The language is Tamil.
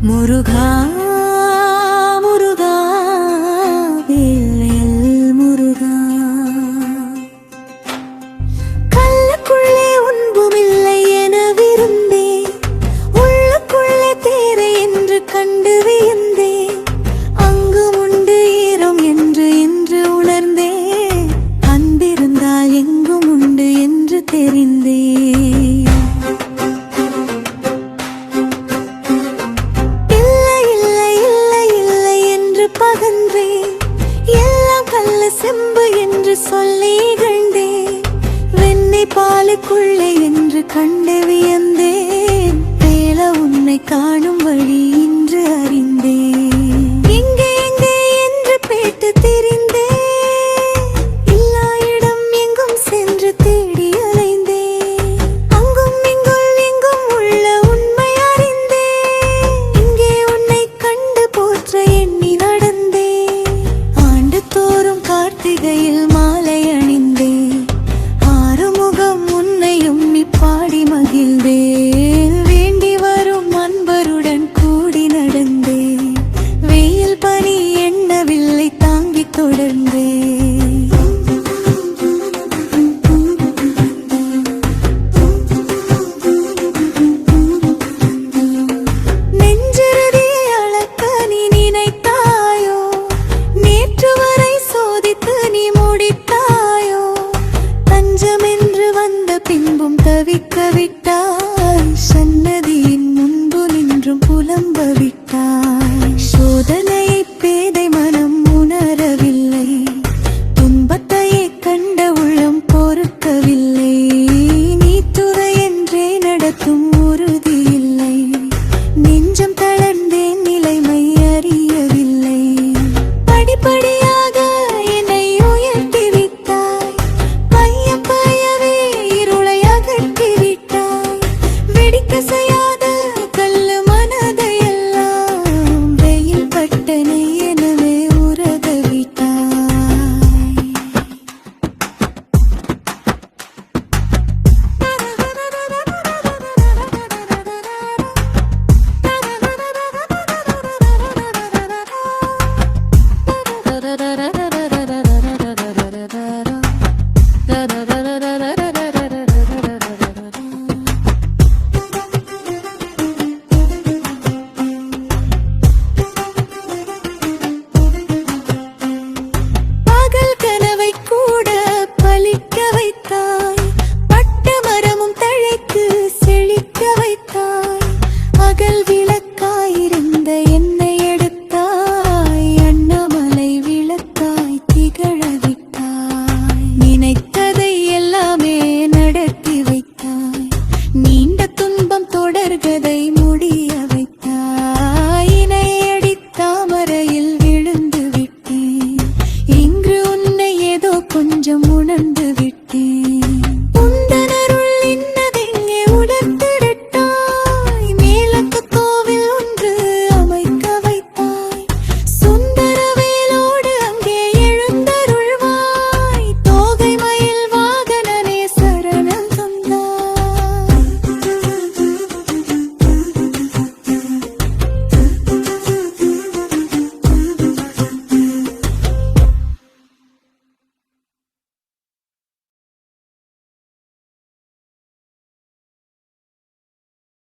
முருகா முருகா வேல் முருகா கல்லுக்குள்ளே ஒன்புமில்லை என விருந்தேன் உள்ளுக்குள்ளே தேரை என்று கண்டு வியந்தேன் அங்கும் உண்டு ஈரம் என்று என்று உணர்ந்தேன் அன்பிருந்தால் எங்கும் உண்டு என்று தெரிந்தேன் செம்பு என்று சொல்லி கண்டேன் வெண்ணை பாலுக்குள்ளே என்று கண்டு வியந்தேன் வேள உன்னை காணும் வழி இன்று அறிந்தேன் எங்கே எங்கே என்று பேட்டு திரிந்தேன் எல்லா இடம் எங்கும் சென்று தேடி அலைந்தேன் அங்கும் இங்குள் எங்கும் உள்ள உண்மை அறிந்தேன் இங்கே உன்னை கண்டு போற்ற எண்ணி நடந்தேன் ஆண்டு தோறும் கார்த்திகையில் மாலை அணிந்தேன் ஆறுமுகம் உன்னையும் பாடி மகிழ்ந்தேன் வேண்டி வரும் அன்பருடன் கூடி நடந்தேன் வெயில் பனி எண்ணவில்லை தாங்கி தொடர்ந்தேன் நெஞ்சுறுதியை அளக்க நீ நினைத்தாயோ நேற்று வரை சோதித்து நீ முடித்தாயோ தஞ்சமென்று வந்த பின்பும் தவிக்க விட்டாய் சன்னதியின் முன்பு நின்றும் புலம்ப விட்டாய் சோதனையை பேதை மனம் உணரவில்லை துன்பத்தையே கண்ட உள்ளம் பொறுக்கவில்லை நீ துறை என்றே நடத்தும் உறுதி இல்லை நெஞ்சம் தளர்ந்தேன் நிலைமை அறியவில்லை படிப்படியாக என்னை உயர்த்தி விட்டாய் பைய பையவே இருளை அகற்றி விட்டாய் வெடிக்க செய்யாத கல்லு மனதையெல்லாம் வெயில் பட்டனை எனவே உரக விட்டாய் பகல் கனவை கூட பலிக்க வைத்தாய் பட்ட மரமும் தழைக்கு செழிக்க வைத்தாய் அகல் விளக்காயிருந்த என்னை எடுத்தாய் அண்ணாமலை விளக்காய் திகழ விட்டாய் நினைத்ததை எல்லாமே நடத்தி வைத்தாய் நீண்ட துன்பம் தொடர்கதை